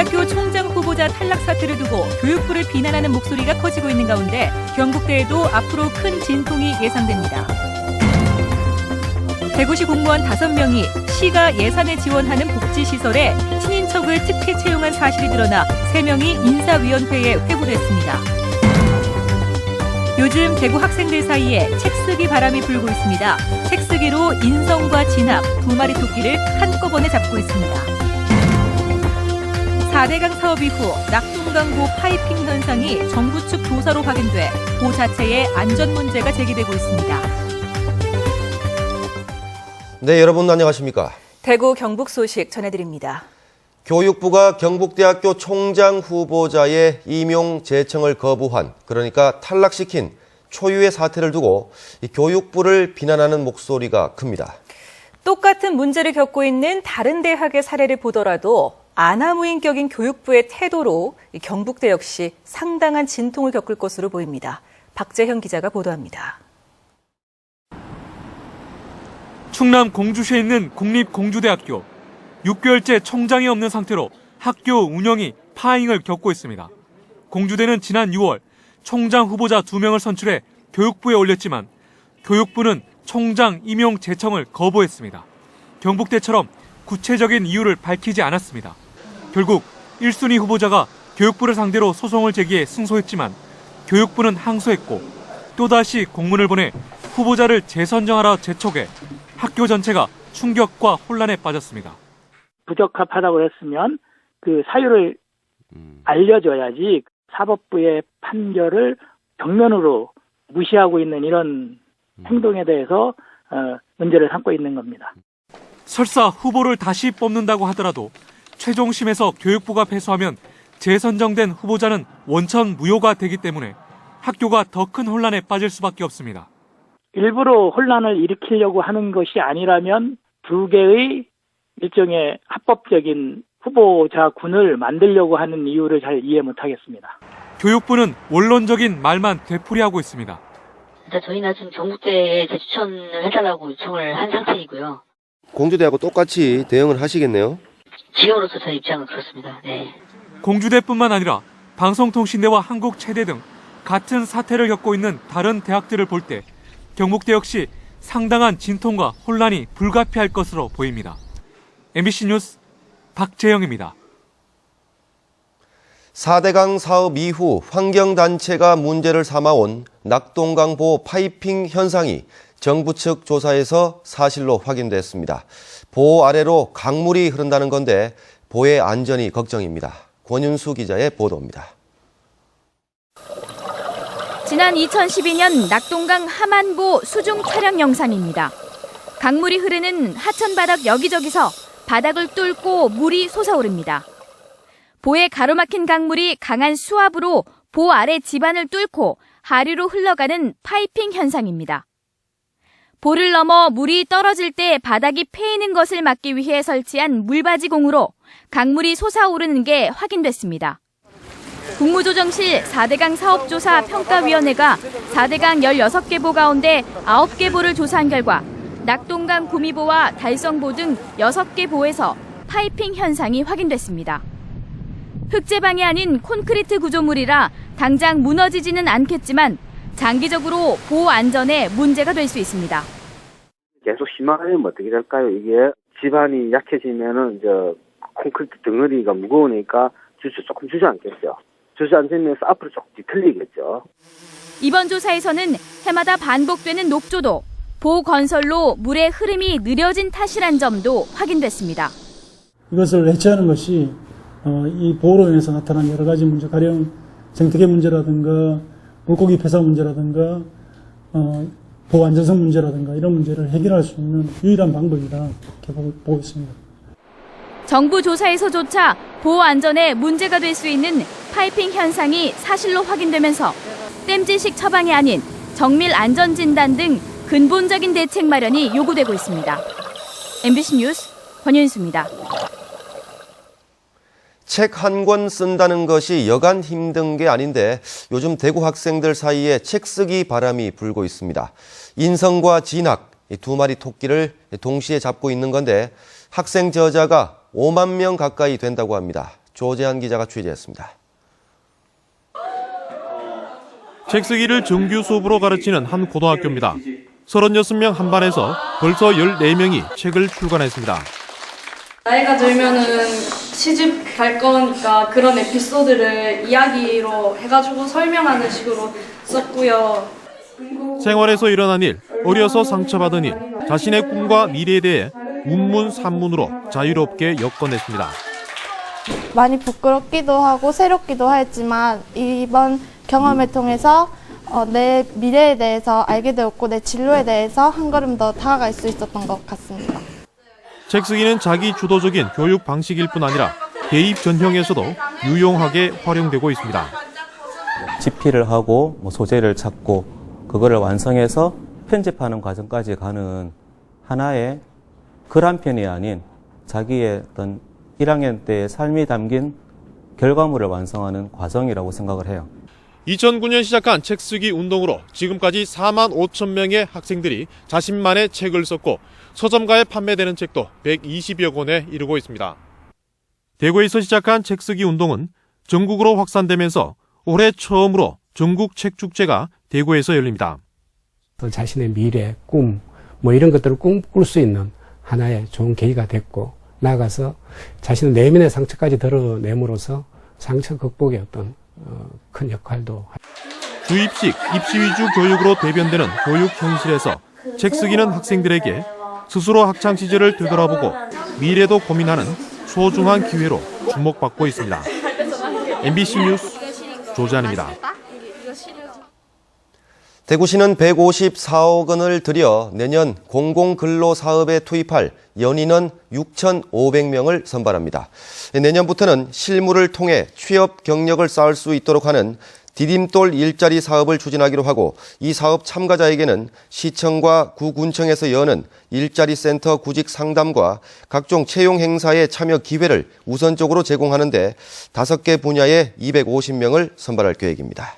경북대학교 총장 후보자 탈락 사태를 두고 교육부를 비난하는 목소리가 커지고 있는 가운데 경북대에도 앞으로 큰 진통이 예상됩니다. 대구시 공무원 5명이 시가 예산에 지원하는 복지시설에 친인척을 특혜 채용한 사실이 드러나 3명이 인사위원회에 회부됐습니다. 요즘 대구 학생들 사이에 책 쓰기 바람이 불고 있습니다. 책 쓰기로 인성과 진학 2마리 토끼를 한꺼번에 잡고 있습니다. 4대강 사업 이후 낙동강보 파이핑 현상이 정부 측 조사로 확인돼 보 자체에 안전 문제가 제기되고 있습니다. 네, 여러분 안녕하십니까? 대구 경북 소식 전해드립니다. 교육부가 경북대학교 총장 후보자의 임용 제청을 거부한, 그러니까 탈락시킨 초유의 사태를 두고 교육부를 비난하는 목소리가 큽니다. 똑같은 문제를 겪고 있는 다른 대학의 사례를 보더라도 아나무인격인 교육부의 태도로 경북대 역시 상당한 진통을 겪을 것으로 보입니다. 박재현 기자가 보도합니다. 충남 공주시에 있는 국립공주대학교. 6개월째 총장이 없는 상태로 학교 운영이 파행을 겪고 있습니다. 공주대는 지난 6월 총장 후보자 2명을 선출해 교육부에 올렸지만 교육부는 총장 임용 제청을 거부했습니다. 경북대처럼 구체적인 이유를 밝히지 않았습니다. 결국 1순위 후보자가 교육부를 상대로 소송을 제기해 승소했지만 교육부는 항소했고 또다시 공문을 보내 후보자를 재선정하라 재촉해 학교 전체가 충격과 혼란에 빠졌습니다. 부적합하다고 했으면 그 사유를 알려줘야지 사법부의 판결을 정면으로 무시하고 있는 이런 행동에 대해서 문제를 삼고 있는 겁니다. 설사 후보를 다시 뽑는다고 하더라도 최종심에서 교육부가 패소하면 재선정된 후보자는 원천 무효가 되기 때문에 학교가 더 큰 혼란에 빠질 수밖에 없습니다. 일부러 혼란을 일으키려고 하는 것이 아니라면 2개의 일종의 합법적인 후보자군을 만들려고 하는 이유를 잘 이해 못하겠습니다. 교육부는 원론적인 말만 되풀이하고 있습니다. 일단 저희는 지금 경북대에 재추천을 해달라고 요청을 한 상태이고요. 공주대하고 똑같이 대응을 하시겠네요? 지금으로서 저희 입장은 그렇습니다. 네. 공주대뿐만 아니라 방송통신대와 한국체대 등 같은 사태를 겪고 있는 다른 대학들을 볼 때 경북대 역시 상당한 진통과 혼란이 불가피할 것으로 보입니다. MBC 뉴스 박재영입니다. 4대강 사업 이후 환경단체가 문제를 삼아온 낙동강보 파이핑 현상이 정부 측 조사에서 사실로 확인됐습니다. 보호 아래로 강물이 흐른다는 건데 보의 안전이 걱정입니다. 권윤수 기자의 보도입니다. 지난 2012년 낙동강 하만보 수중 촬영 영상입니다. 강물이 흐르는 하천 바닥 여기저기서 바닥을 뚫고 물이 솟아오릅니다. 보에 가로막힌 강물이 강한 수압으로 보 아래 지반을 뚫고 하류로 흘러가는 파이핑 현상입니다. 보를 넘어 물이 떨어질 때 바닥이 패이는 것을 막기 위해 설치한 물바지공으로 강물이 솟아오르는 게 확인됐습니다. 국무조정실 4대강 사업조사 평가위원회가 4대강 16개 보 가운데 9개 보를 조사한 결과 낙동강 구미보와 달성보 등 6개 보에서 파이핑 현상이 확인됐습니다. 흑제방이 아닌 콘크리트 구조물이라 당장 무너지지는 않겠지만 장기적으로 보 안전에 문제가 될 수 있습니다. 계속 심하면 어떻게 될까요? 이게 지반이 약해지면은 이제 콘크리트 덩어리가 무거우니까 조금 주저앉겠죠. 주저앉으면서 앞으로 조금 뒤틀리겠죠. 이번 조사에서는 해마다 반복되는 녹조도, 보 건설로 물의 흐름이 느려진 탓이란 점도 확인됐습니다. 이것을 해체하는 것이 이 보호로 인해서 나타난 여러 가지 문제, 가령 생태계 문제라든가 물고기 폐사 문제라든가 보호 안전성 문제라든가 이런 문제를 해결할 수 있는 유일한 방법이다 이렇게 보고 있습니다. 정부 조사에서조차 보호 안전에 문제가 될 수 있는 파이핑 현상이 사실로 확인되면서 땜질식 처방이 아닌 정밀 안전 진단 등 근본적인 대책 마련이 요구되고 있습니다. MBC 뉴스 권윤수입니다. 책 한 권 쓴다는 것이 여간 힘든 게 아닌데 요즘 대구 학생들 사이에 책 쓰기 바람이 불고 있습니다. 인성과 진학, 2마리 토끼를 동시에 잡고 있는 건데 학생 저자가 5만 명 가까이 된다고 합니다. 조재한 기자가 취재했습니다. 책 쓰기를 정규 수업으로 가르치는 한 고등학교입니다. 36명 한 반에서 벌써 14명이 책을 출간했습니다. 나이가 들면은 시집 갈 거니까 그런 에피소드를 이야기로 해가지고 설명하는 식으로 썼고요. 생활에서 일어난 일, 어려서 상처받은 일, 자신의 꿈과 미래에 대해 운문산문으로 자유롭게 엮어냈습니다. 많이 부끄럽기도 하고 새롭기도 했지만 이번 경험을 통해서 내 미래에 대해서 알게 되었고 내 진로에 대해서 한 걸음 더 다가갈 수 있었던 것 같습니다. 책 쓰기는 자기 주도적인 교육 방식일 뿐 아니라 대입 전형에서도 유용하게 활용되고 있습니다. 집필을 하고 소재를 찾고 그거를 완성해서 편집하는 과정까지 가는 하나의 글 한 편이 아닌 자기의 어떤 1학년 때의 삶이 담긴 결과물을 완성하는 과정이라고 생각을 해요. 2009년 시작한 책 쓰기 운동으로 지금까지 4만 5천 명의 학생들이 자신만의 책을 썼고 서점가에 판매되는 책도 120여 권에 이르고 있습니다. 대구에서 시작한 책 쓰기 운동은 전국으로 확산되면서 올해 처음으로 전국 책축제가 대구에서 열립니다. 자신의 미래, 꿈, 이런 것들을 꿈꿀 수 있는 하나의 좋은 계기가 됐고 나아가서 자신의 내면의 상처까지 드러냄으로써 상처 극복의 어떤 큰 역할도. 주입식, 입시 위주 교육으로 대변되는 교육 현실에서 책 쓰기는 학생들에게 스스로 학창 시절을 되돌아보고 미래도 고민하는 소중한 기회로 주목받고 있습니다. MBC 뉴스 조재한입니다. 대구시는 154억 원을 들여 내년 공공근로사업에 투입할 연인원 6,500명을 선발합니다. 내년부터는 실무를 통해 취업 경력을 쌓을 수 있도록 하는 디딤돌 일자리 사업을 추진하기로 하고 이 사업 참가자에게는 시청과 구군청에서 여는 일자리 센터 구직 상담과 각종 채용 행사에 참여 기회를 우선적으로 제공하는데 5개 분야에 250명을 선발할 계획입니다.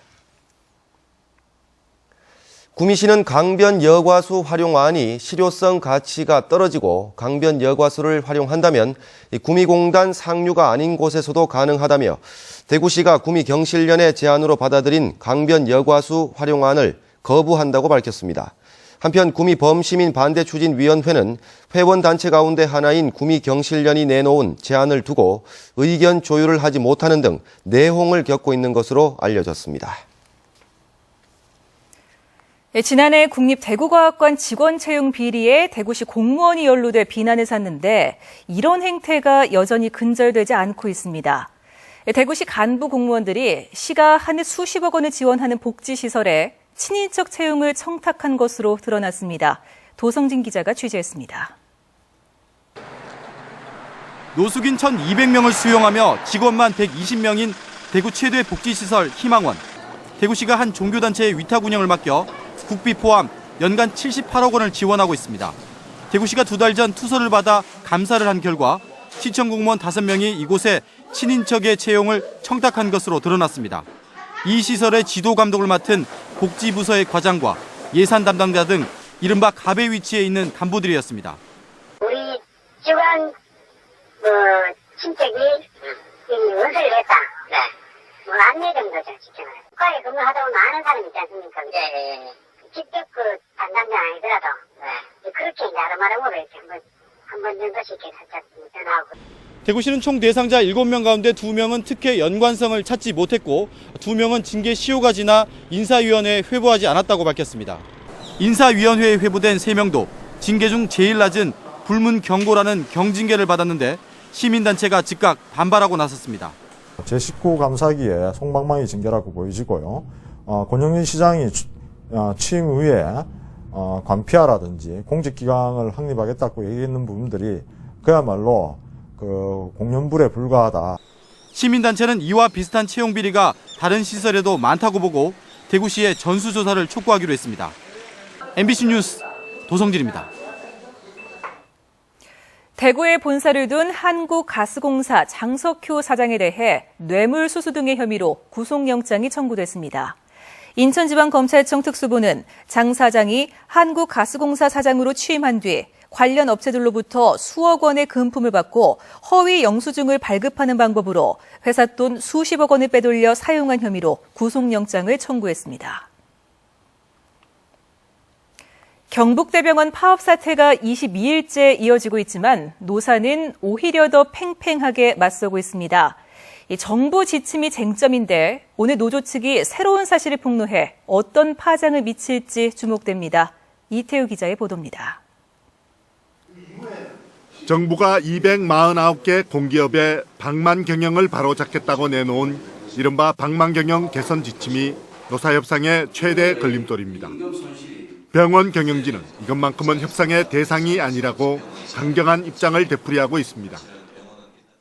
구미시는 강변 여과수 활용안이 실효성 가치가 떨어지고 강변 여과수를 활용한다면 구미공단 상류가 아닌 곳에서도 가능하다며 대구시가 구미경실련의 제안으로 받아들인 강변 여과수 활용안을 거부한다고 밝혔습니다. 한편 구미범시민 반대추진위원회는 회원단체 가운데 하나인 구미경실련이 내놓은 제안을 두고 의견 조율을 하지 못하는 등 내홍을 겪고 있는 것으로 알려졌습니다. 지난해 국립대구과학관 직원 채용 비리에 대구시 공무원이 연루돼 비난을 샀는데 이런 행태가 여전히 근절되지 않고 있습니다. 대구시 간부 공무원들이 시가 한 해 수십억 원을 지원하는 복지시설에 친인척 채용을 청탁한 것으로 드러났습니다. 도성진 기자가 취재했습니다. 노숙인 1,200명을 수용하며 직원만 120명인 대구 최대 복지시설 희망원. 대구시가 한 종교단체에 위탁 운영을 맡겨 국비 포함 연간 78억 원을 지원하고 있습니다. 대구시가 2달 전 투서를 받아 감사를 한 결과 시청 공무원 5명이 이곳에 친인척의 채용을 청탁한 것으로 드러났습니다. 이 시설의 지도 감독을 맡은 복지부서의 과장과 예산 담당자 등 이른바 갑의 위치에 있는 간부들이었습니다. 우리 직원 친척이 은퇴를 했다. 안내 정도죠, 직책을. 국가에 근무하다 보면 아는 사람 있지 않습니까? 직접 담당자 아니더라도 그렇게 이제 아름아름으로 이렇게 한 번 정도씩 이렇게 살짝 전화하고. 대구시는 총 대상자 7명 가운데 2명은 특혜 연관성을 찾지 못했고 2명은 징계 시효가 지나 인사위원회에 회부하지 않았다고 밝혔습니다. 인사위원회에 회부된 3명도 징계 중 제일 낮은 불문 경고라는 경징계를 받았는데 시민단체가 즉각 반발하고 나섰습니다. 제19 감사기에 송방망이 징계라고 보여지고요. 권영진 시장이 취임 후에 관피하라든지 공직기강을 확립하겠다고 얘기했는 부분들이 그야말로 공연불에 불과하다. 시민단체는 이와 비슷한 채용 비리가 다른 시설에도 많다고 보고 대구시에 전수조사를 촉구하기로 했습니다. MBC 뉴스 도성진입니다. 대구에 본사를 둔 한국가스공사 장석효 사장에 대해 뇌물수수 등의 혐의로 구속영장이 청구됐습니다. 인천지방검찰청 특수부는 장 사장이 한국가스공사 사장으로 취임한 뒤 관련 업체들로부터 수억 원의 금품을 받고 허위 영수증을 발급하는 방법으로 회사 돈 수십억 원을 빼돌려 사용한 혐의로 구속영장을 청구했습니다. 경북대병원 파업 사태가 22일째 이어지고 있지만 노사는 오히려 더 팽팽하게 맞서고 있습니다. 정부 지침이 쟁점인데 오늘 노조 측이 새로운 사실을 폭로해 어떤 파장을 미칠지 주목됩니다. 이태우 기자의 보도입니다. 정부가 249개 공기업의 방만 경영을 바로잡겠다고 내놓은 이른바 방만 경영 개선 지침이 노사 협상의 최대 걸림돌입니다. 병원 경영진은 이것만큼은 협상의 대상이 아니라고 강경한 입장을 되풀이하고 있습니다.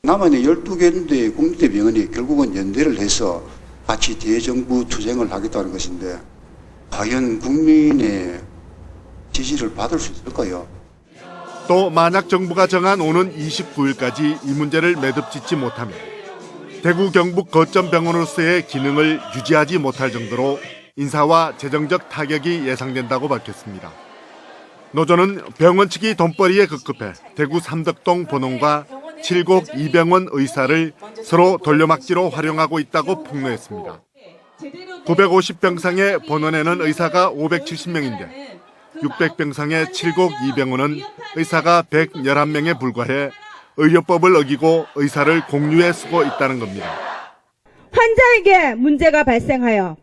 남한의 12개인데 국립대병원이 결국은 연대를 해서 같이 대정부 투쟁을 하겠다는 것인데 과연 국민의 지지를 받을 수 있을까요? 또 만약 정부가 정한 오는 29일까지 이 문제를 매듭짓지 못하면 대구 경북 거점 병원으로서의 기능을 유지하지 못할 정도로 인사와 재정적 타격이 예상된다고 밝혔습니다. 노조는 병원 측이 돈벌이에 급급해 대구 삼덕동 본원과 칠곡 이병원 의사를 서로 돌려막기로 활용하고 있다고 폭로했습니다. 950병상의 본원에는 의사가 570명인데 600병상의 칠곡 이병원은 의사가 111명에 불과해 의료법을 어기고 의사를 공유해 쓰고 있다는 겁니다. 환자에게 문제가 발생하여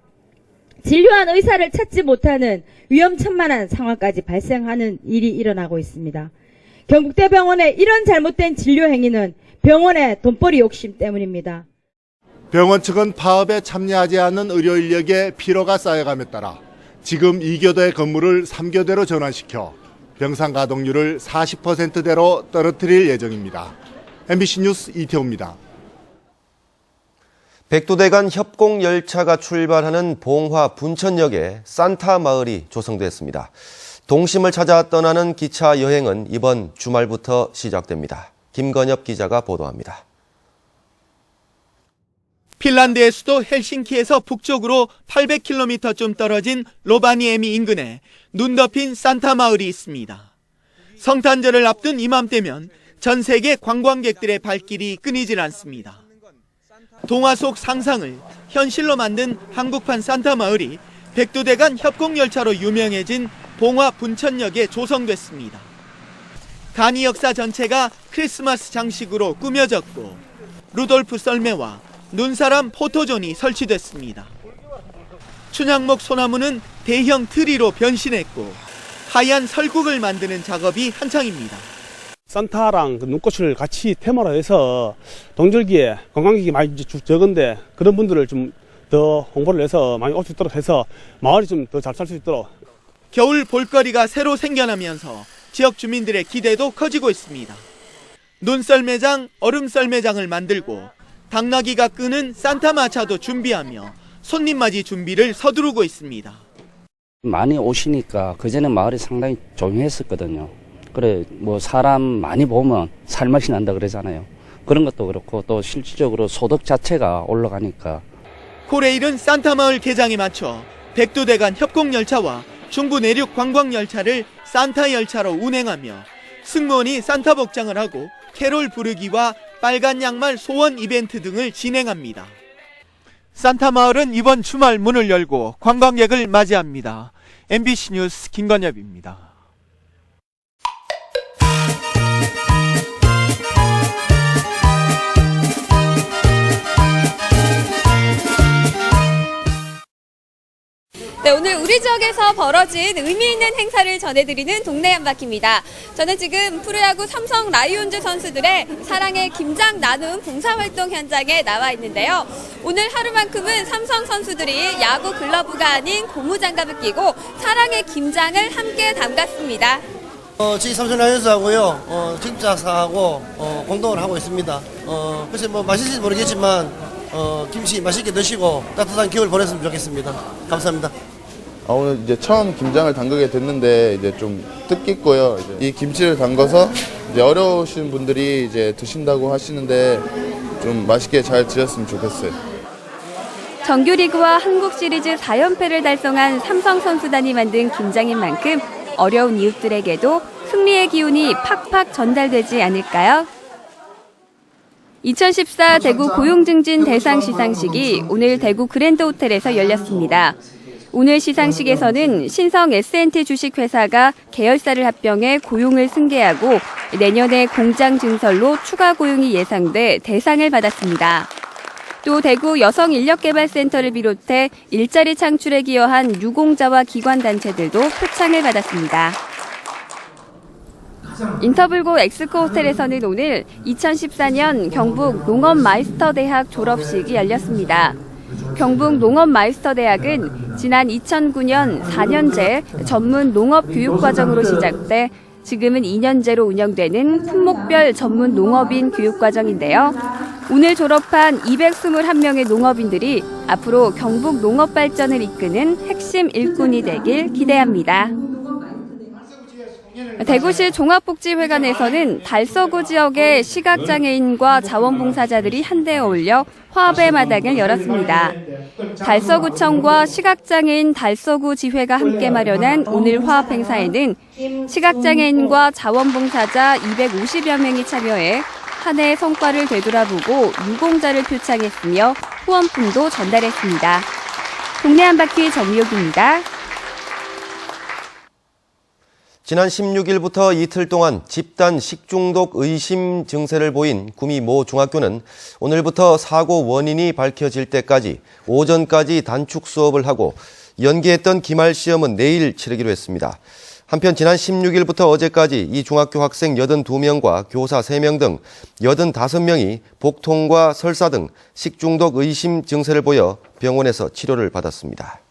진료한 의사를 찾지 못하는 위험천만한 상황까지 발생하는 일이 일어나고 있습니다. 경북대병원의 이런 잘못된 진료 행위는 병원의 돈벌이 욕심 때문입니다. 병원 측은 파업에 참여하지 않는 의료 인력의 피로가 쌓여감에 따라 지금 2교대 건물을 3교대로 전환시켜 병상 가동률을 40%대로 떨어뜨릴 예정입니다. MBC 뉴스 이태호입니다. 백두대 간 협공열차가 출발하는 봉화 분천역에 산타 마을이 조성됐습니다. 동심을 찾아 떠나는 기차 여행은 이번 주말부터 시작됩니다. 김건엽 기자가 보도합니다. 핀란드의 수도 헬싱키에서 북쪽으로 800km쯤 떨어진 로바니에미 인근에 눈 덮인 산타 마을이 있습니다. 성탄절을 앞둔 이맘때면 전 세계 관광객들의 발길이 끊이질 않습니다. 동화 속 상상을 현실로 만든 한국판 산타 마을이 백두대간 협공열차로 유명해진 봉화 분천역에 조성됐습니다. 간이 역사 전체가 크리스마스 장식으로 꾸며졌고 루돌프 썰매와 눈사람 포토존이 설치됐습니다. 춘향목 소나무는 대형 트리로 변신했고 하얀 설국을 만드는 작업이 한창입니다. 산타랑 눈꽃을 같이 테마로 해서 동절기에 관광객이 많이 적은데 그런 분들을 좀 더 홍보를 해서 많이 올 수 있도록 해서 마을이 좀 더 잘 살 수 있도록. 겨울 볼거리가 새로 생겨나면서 지역 주민들의 기대도 커지고 있습니다. 눈썰매장, 얼음썰매장을 만들고 당나귀가 끄는 산타마차도 준비하며 손님맞이 준비를 서두르고 있습니다. 많이 오시니까 그전에 마을이 상당히 조용했었거든요. 그래 뭐 사람 많이 보면 살맛이 난다 그러잖아요. 그런 것도 그렇고 또 실질적으로 소득 자체가 올라가니까. 코레일은 산타마을 개장에 맞춰 백두대간 협공열차와 중부 내륙 관광열차를 산타 열차로 운행하며 승무원이 산타 복장을 하고 캐롤 부르기와 빨간 양말 소원 이벤트 등을 진행합니다. 산타마을은 이번 주말 문을 열고 관광객을 맞이합니다. MBC 뉴스 김건엽입니다. 네, 오늘 우리 지역에서 벌어진 의미 있는 행사를 전해드리는 동네 한바퀴입니다. 저는 지금 프로야구 삼성 라이온즈 선수들의 사랑의 김장 나눔 봉사활동 현장에 나와 있는데요. 오늘 하루만큼은 삼성 선수들이 야구 글러브가 아닌 고무장갑을 끼고 사랑의 김장을 함께 담갔습니다. 저희 삼성 라이온즈하고요, 직장사하고 공동을 하고 있습니다. 글쎄 뭐 맛있을지 모르겠지만 김치 맛있게 드시고 따뜻한 겨울 보냈으면 좋겠습니다. 감사합니다. 오늘 이제 처음 김장을 담그게 됐는데 이제 좀 뜻깊고요. 이 김치를 담가서 이제 어려우신 분들이 이제 드신다고 하시는데 좀 맛있게 잘 드셨으면 좋겠어요. 정규리그와 한국시리즈 4연패를 달성한 삼성 선수단이 만든 김장인 만큼 어려운 이웃들에게도 승리의 기운이 팍팍 전달되지 않을까요? 2014 대구 고용증진 대상 시상식이 오늘 대구 그랜드 호텔에서 열렸습니다. 오늘 시상식에서는 신성 S&T 주식회사가 계열사를 합병해 고용을 승계하고 내년에 공장 증설로 추가 고용이 예상돼 대상을 받았습니다. 또 대구 여성인력개발센터를 비롯해 일자리 창출에 기여한 유공자와 기관단체들도 표창을 받았습니다. 인터블고 엑스코 호텔에서는 오늘 2014년 경북 농업마이스터대학 졸업식이 열렸습니다. 경북 농업마이스터대학은 지난 2009년 4년제 전문 농업교육과정으로 시작돼 지금은 2년제로 운영되는 품목별 전문 농업인 교육과정인데요. 오늘 졸업한 221명의 농업인들이 앞으로 경북 농업 발전을 이끄는 핵심 일꾼이 되길 기대합니다. 대구시 종합복지회관에서는 달서구 지역의 시각장애인과 자원봉사자들이 한데 어울려 화합의 마당을 열었습니다. 달서구청과 시각장애인 달서구 지회가 함께 마련한 오늘 화합 행사에는 시각장애인과 자원봉사자 250여 명이 참여해 한 해의 성과를 되돌아보고 유공자를 표창했으며 후원품도 전달했습니다. 동네 한 바퀴 정미옥입니다. 지난 16일부터 이틀 동안 집단 식중독 의심 증세를 보인 구미 모 중학교는 오늘부터 사고 원인이 밝혀질 때까지 오전까지 단축 수업을 하고 연기했던 기말 시험은 내일 치르기로 했습니다. 한편 지난 16일부터 어제까지 이 중학교 학생 82명과 교사 3명 등 85명이 복통과 설사 등 식중독 의심 증세를 보여 병원에서 치료를 받았습니다.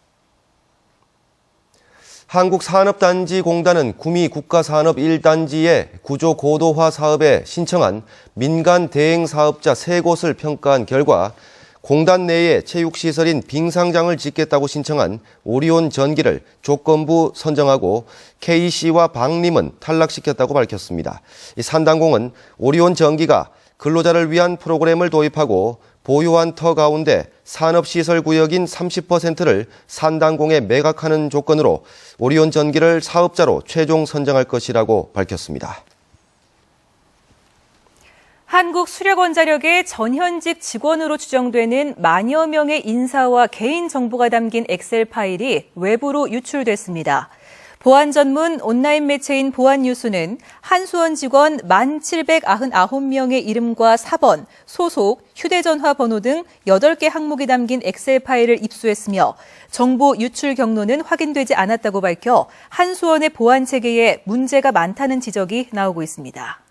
한국산업단지공단은 구미 국가산업 1단지의 구조 고도화 사업에 신청한 민간 대행 사업자 3곳을 평가한 결과 공단 내에 체육시설인 빙상장을 짓겠다고 신청한 오리온 전기를 조건부 선정하고 KC와 방림은 탈락시켰다고 밝혔습니다. 이 산단공은 오리온 전기가 근로자를 위한 프로그램을 도입하고 보유한 터 가운데 산업시설구역인 30%를 산단공에 매각하는 조건으로 오리온 전기를 사업자로 최종 선정할 것이라고 밝혔습니다. 한국수력원자력의 전현직 직원으로 추정되는 만여 명의 인사와 개인 정보가 담긴 엑셀 파일이 외부로 유출됐습니다. 보안 전문 온라인 매체인 보안뉴스는 한수원 직원 1,799명의 이름과 사번, 소속, 휴대전화 번호 등 8개 항목이 담긴 엑셀 파일을 입수했으며 정보 유출 경로는 확인되지 않았다고 밝혀 한수원의 보안 체계에 문제가 많다는 지적이 나오고 있습니다.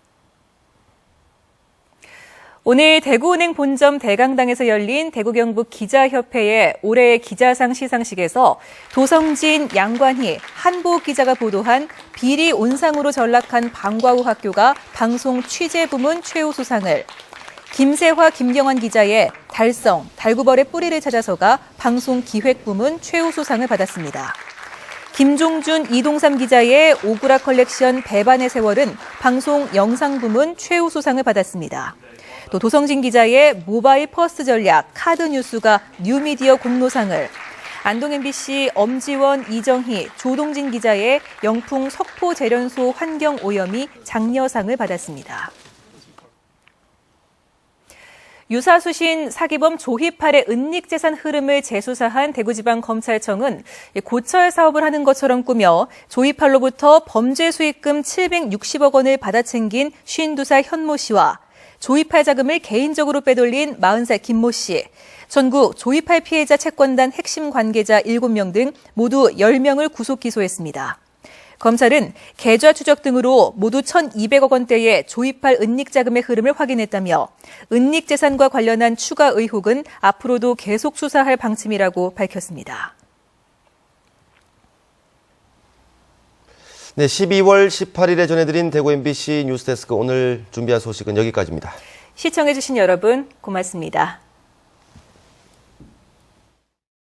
오늘 대구은행 본점 대강당에서 열린 대구경북 기자협회의 올해의 기자상 시상식에서 도성진, 양관희, 한보욱 기자가 보도한 비리 온상으로 전락한 방과후 학교가 방송 취재부문 최우수상을, 김세화, 김경환 기자의 달성, 달구벌의 뿌리를 찾아서가 방송 기획부문 최우수상을 받았습니다. 김종준, 이동삼 기자의 오구라 컬렉션 배반의 세월은 방송 영상부문 최우수상을 받았습니다. 또 도성진 기자의 모바일 퍼스트 전략 카드 뉴스가 뉴미디어 공로상을, 안동 MBC 엄지원, 이정희, 조동진 기자의 영풍 석포 재련소 환경 오염이 장려상을 받았습니다. 유사수신 사기범 조희팔의 은닉재산 흐름을 재수사한 대구지방검찰청은 고철 사업을 하는 것처럼 꾸며 조희팔로부터 범죄 수익금 760억 원을 받아챙긴 52살 현모 씨와 조희팔 자금을 개인적으로 빼돌린 40살 김모 씨, 전국 조희팔 피해자 채권단 핵심 관계자 7명 등 모두 10명을 구속 기소했습니다. 검찰은 계좌 추적 등으로 모두 1,200억 원대의 조희팔 은닉자금의 흐름을 확인했다며 은닉재산과 관련한 추가 의혹은 앞으로도 계속 수사할 방침이라고 밝혔습니다. 네, 12월 18일에 전해드린 대구 MBC 뉴스데스크 오늘 준비한 소식은 여기까지입니다. 시청해주신 여러분 고맙습니다.